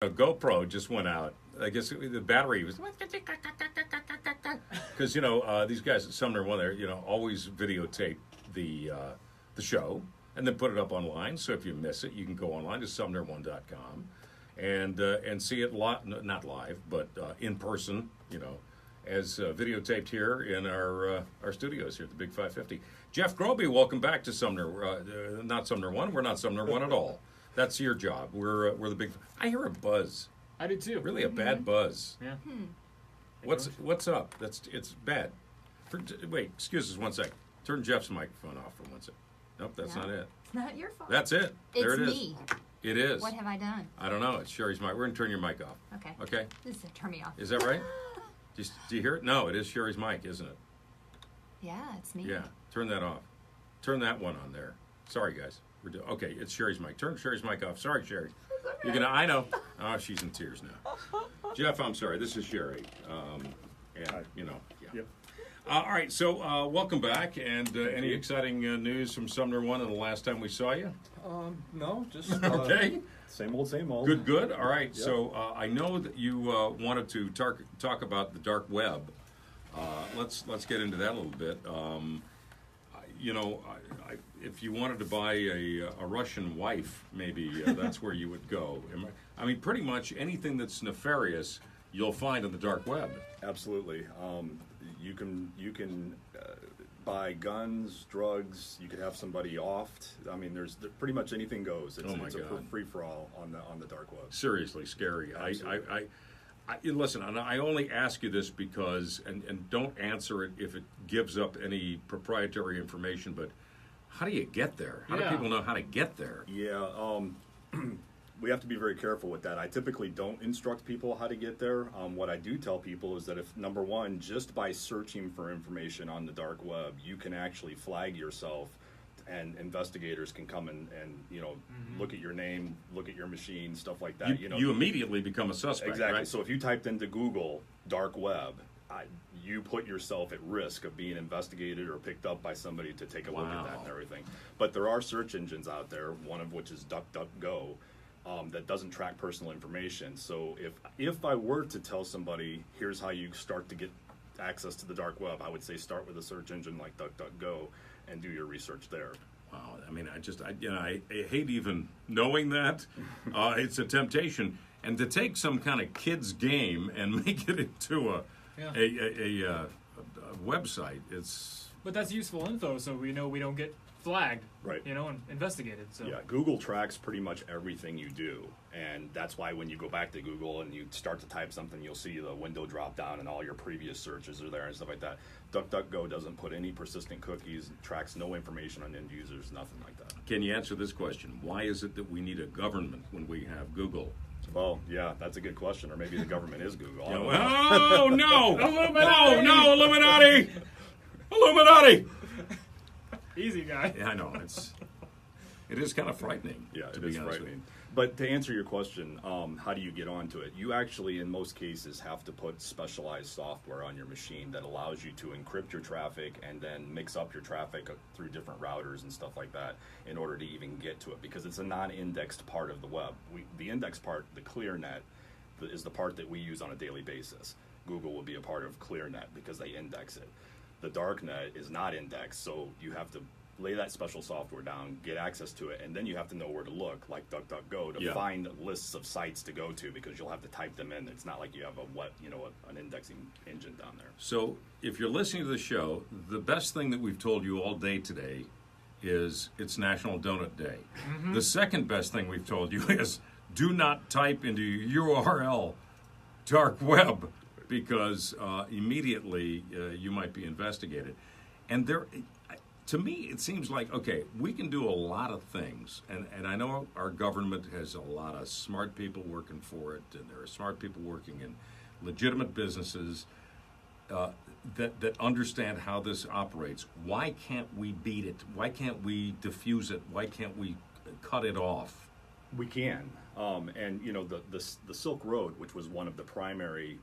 A GoPro just went out. I guess the battery was because these guys at SumnerOne, there always videotape the show and then put it up online. So if you miss it, you can go online to SumnerOne.com and see it not live, but in person. As videotaped here in our studios here at the Big 550. Jeff Groby, welcome back to Sumner. Not SumnerOne. We're not SumnerOne at all. That's your job. We're the big. I hear a buzz. I do too. Really, a bad buzz. Yeah. What's up? It's bad. Wait, excuse us 1 second. Turn Jeff's microphone off for 1 second. Nope, that's not it. It's not your fault. That's it. There it is. It's me. It is. What have I done? I don't know. It's Sherry's mic. We're gonna turn your mic off. Okay. Okay. This is turn me off. Is that right? Do you hear it? No, it is Sherry's mic, isn't it? Yeah, it's me. Yeah. Turn that off. Turn that one on there. Sorry, guys. Okay, it's Sherry's mic. Turn Sherry's mic off. Sorry, Sherry. You're gonna. I know. Oh, she's in tears now. Jeff, I'm sorry. This is Sherry. Yeah. Yep. All right. So, welcome back. And any exciting news from SumnerOne in the last time we saw you? No, just Okay. Same old, same old. Good. All right. Yep. So I know that you wanted to talk about the dark web. Let's get into that a little bit. If you wanted to buy a Russian wife, maybe that's where you would go. I mean, pretty much anything that's nefarious, you'll find on the dark web. Absolutely. You can buy guns, drugs. You could have somebody offed. I mean, there's pretty much anything goes. It's a free for all on the dark web. Seriously, scary. Absolutely. Listen, and I only ask you this because, and don't answer it if it gives up any proprietary information, but how do you get there? How do people know how to get there? Yeah, we have to be very careful with that. I typically don't instruct people how to get there. What I do tell people is that if, number one, just by searching for information on the dark web, you can actually flag yourself, and investigators can come and look at your name, look at your machine, stuff like that. You immediately become a suspect, exactly. right? So if you typed into Google dark web, you put yourself at risk of being investigated or picked up by somebody to take a look at that and everything. But there are search engines out there, one of which is DuckDuckGo, that doesn't track personal information. So if I were to tell somebody, here's how you start to get access to the dark web, I would say start with a search engine like DuckDuckGo and do your research there. Wow, I mean, I hate even knowing that. It's a temptation, and to take some kind of kid's game and make it into a website, it's. But that's useful info, so we know we don't get flagged, right? And investigated. So yeah, Google tracks pretty much everything you do, and that's why when you go back to Google and you start to type something, you'll see the window drop down and all your previous searches are there and stuff like that. DuckDuckGo doesn't put any persistent cookies, tracks no information on end users, nothing like that. Can you answer this question? Why is it that we need a government when we have Google? Well, yeah, that's a good question. Or maybe the government is Google. Oh, no! No, Illuminati! Illuminati! Easy guy. Yeah, I know. It is kind of frightening. Yeah, it is frightening. But to answer your question, how do you get onto it? You actually, in most cases, have to put specialized software on your machine that allows you to encrypt your traffic and then mix up your traffic through different routers and stuff like that in order to even get to it, because it's a non-indexed part of the web. The indexed part, the ClearNet, is the part that we use on a daily basis. Google will be a part of ClearNet because they index it. The darknet is not indexed, so you have to lay that special software down, get access to it, and then you have to know where to look, like DuckDuckGo, to find lists of sites to go to, because you'll have to type them in. It's not like you have an indexing engine down there. So if you're listening to the show, the best thing that we've told you all day today is it's National Donut Day. Mm-hmm. The second best thing we've told you is do not type into URL dark web, because immediately you might be investigated. And to me, it seems like, okay, we can do a lot of things, and I know our government has a lot of smart people working for it, and there are smart people working in legitimate businesses that understand how this operates. Why can't we beat it? Why can't we diffuse it? Why can't we cut it off? We can. And the Silk Road, which was one of the primary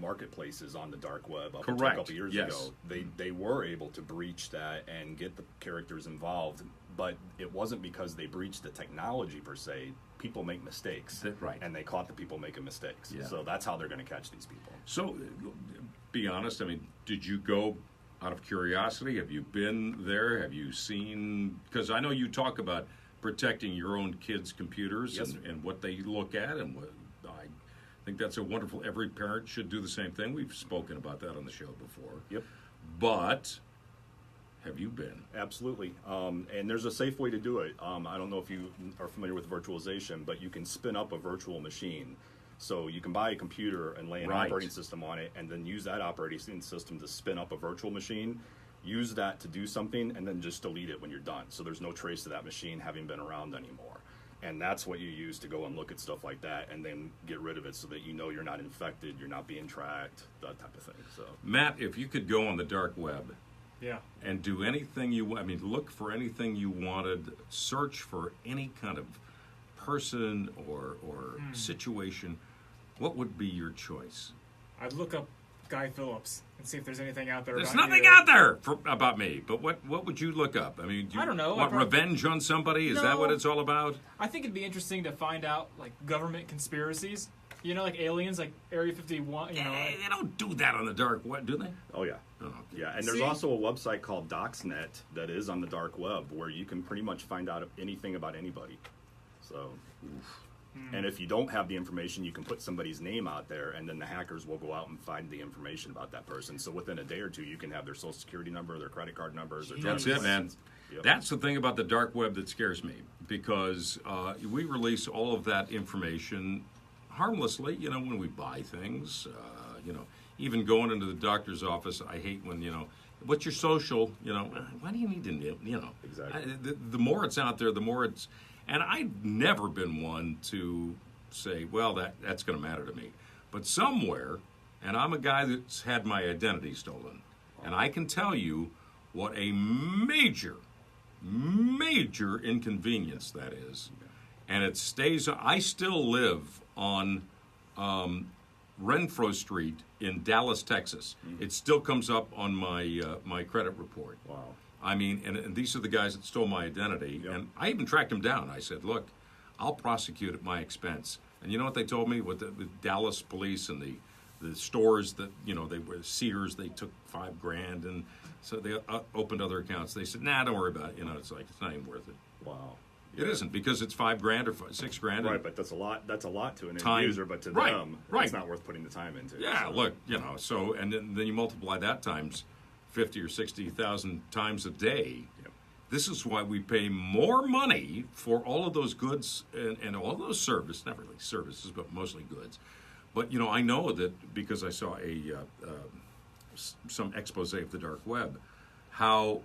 marketplaces on the dark web up until a couple years ago, they were able to breach that and get the characters involved, but it wasn't because they breached the technology per se. people make mistakes. Right. And they caught the people making mistakes. Yeah. So that's how they're going to catch these people. So, be honest, I mean, did you go out of curiosity? Have you been there? Have you seen, because I know you talk about protecting your own kids' computers Yes. and what they look at, and what, I think that's a wonderful, every parent should do the same thing. We've spoken about that on the show before. Yep. But have you been? Absolutely. And there's a safe way to do it. I don't know if you are familiar with virtualization, but you can spin up a virtual machine. So you can buy a computer and lay an Right. operating system on it, and then use that operating system to spin up a virtual machine, use that to do something, and then just delete it when you're done. So there's no trace of that machine having been around anymore. And that's what you use to go and look at stuff like that, and then get rid of it so that you know you're not infected, you're not being tracked, that type of thing. So Matt, if you could go on the dark web Yeah. and do anything I mean, look for anything you wanted, search for any kind of person or situation, what would be your choice? I'd look up Guy Phillips and see if there's anything out there. There's about nothing you. out there about me. But what would you look up? I mean, I don't know. Want revenge on somebody? Is that what No. it's all about? I think it'd be interesting to find out like government conspiracies. You know, like aliens, like Area 51. You know, like, They don't do that on the dark web, do they? oh yeah. Oh, Yeah, and there's See? also a website called Doxnet that is on the dark web where you can pretty much find out anything about anybody. So, and if you don't have the information, you can put somebody's name out there, and then the hackers will go out and find the information about that person. So within a day or two, you can have their social security number, their credit card numbers, their That's driver's it, man. license. Yep. That's the thing about the dark web that scares me, because we release all of that information harmlessly, you know, when we buy things, you know, even going into the doctor's office, I hate when, you know, what's your social, you know, why do you need to know, you know? Exactly. The more it's out there, the more it's, and I've never been one to say, well, that's going to matter to me. But somewhere, and I'm a guy that's had my identity stolen, and I can tell you what a major inconvenience that is. And it stays, I still live on Renfro Street in Dallas, Texas. It still comes up on my my credit report. Wow. I mean, and these are the guys that stole my identity. Yep. And I even tracked them down. I said, look, I'll prosecute at my expense. And you know what they told me? With the Dallas police and the stores that, you know, they were Sears, they took $5,000. And so they opened other accounts. They said, nah, don't worry about it. You know, it's like, it's not even worth it. Wow. It isn't, because it's $5,000 or $6,000. Right, but that's a lot. That's a lot to an end Time. user, but to Right, them, right. it's not worth putting the time into. Yeah, So, look, you know, so, and then you multiply that times 50 or 60,000 times a day. Yep. This is why we pay more money for all of those goods and all those services, not really services, but mostly goods. But, you know, I know that because I saw some expose of the dark web, how,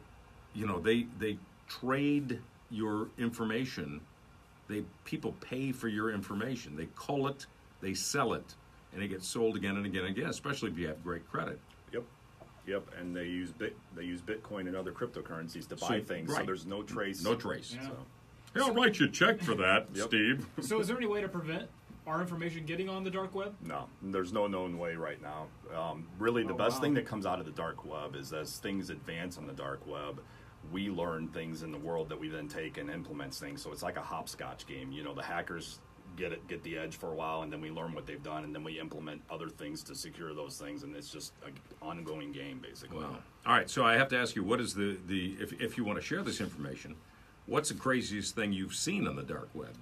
you know, they trade your information. People pay for your information. They cull it, they sell it, and it gets sold again and again and again, especially if you have great credit. Yep, and they use Bitcoin and other cryptocurrencies to buy things, so right. there's no trace. No trace. Yeah. So, Hey, I'll write you a check for that, Yep. Steve. so is there any way to prevent our information getting on the dark web? no, there's no known way right now. Really, the Oh, best wow. thing that comes out of the dark web is as things advance on the dark web, we learn things in the world that we then take and implement things. So it's like a hopscotch game. You know, the hackers get the edge for a while, and then we learn what they've done, and then we implement other things to secure those things, and it's just an ongoing game, basically. Wow. All right, so I have to ask you, what is the if you want to share this information, what's the craziest thing you've seen on the dark web?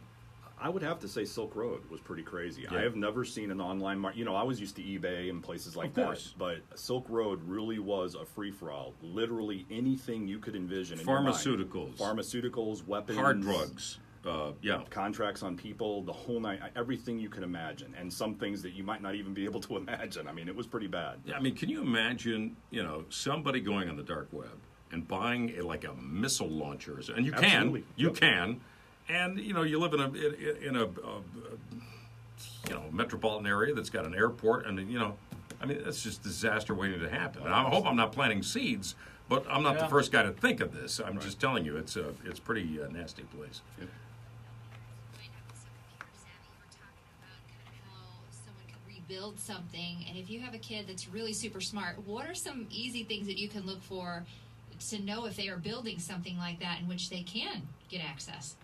I would have to say Silk Road was pretty crazy. Yeah. I have never seen an online market. You know, I was used to eBay and places like Of course. that. But Silk Road really was a free-for-all. Literally anything you could envision in your mind. Pharmaceuticals, weapons. Hard drugs. Yeah. Contracts on people, the whole night, everything you can imagine. And some things that you might not even be able to imagine. I mean, it was pretty bad. Yeah, I mean, can you imagine, you know, somebody going on the dark web and buying like a missile launcher? And you Absolutely. you Yep. can, and you know, you live in a you know, metropolitan area that's got an airport, and you know, I mean, that's just disaster waiting to happen. And I hope I'm not planting seeds, but I'm not the Yeah. first guy to think of this. I'm just telling you, it's pretty nasty place. Build something, and if you have a kid that's really super smart, what are some easy things that you can look for to know if they are building something like that in which they can get access?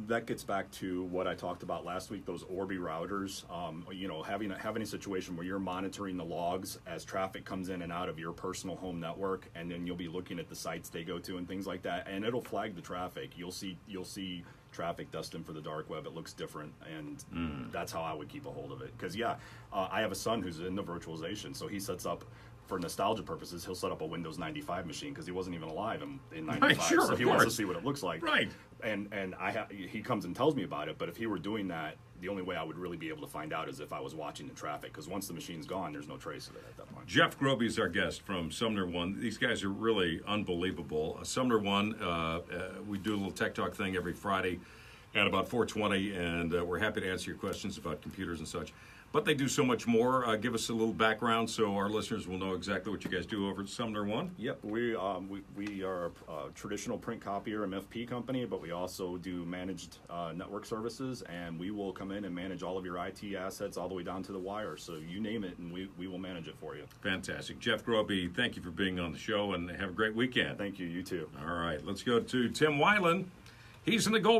that gets back to what I talked about last week, those Orbi routers. You know, having a situation where you're monitoring the logs as traffic comes in and out of your personal home network, and then you'll be looking at the sites they go to and things like that, and it'll flag the traffic. You'll see traffic destined for the dark web. It looks different, and that's how I would keep a hold of it. Because I have a son who's into virtualization, so he sets up, for nostalgia purposes, he'll set up a Windows 95 machine because he wasn't even alive in 95. Right, sure, so he of wants to course. see what it looks like. Right. And he comes and tells me about it, but if he were doing that, the only way I wowould really be able to find out is if I was watching the traffic, because once the machine's gone, there's no trace of it at that point. Jeff Groby is our guest from SumnerOne. These guys are really unbelievable. SumnerOne, we do a little tech talk thing every Friday at about 4:20, and we're happy to answer your questions about computers and such. But they do so much more. Give us a little background so our listeners will know exactly what you guys do over at SumnerOne. Yep, we are a traditional print copier MFP company, but we also do managed network services, and we will come in and manage all of your IT assets all the way down to the wire. So you name it, and we will manage it for you. Fantastic. Jeff Groby, thank you for being on the show, and have a great weekend. Thank you. You too. All right, let's go to Tim Weiland. He's in the Golden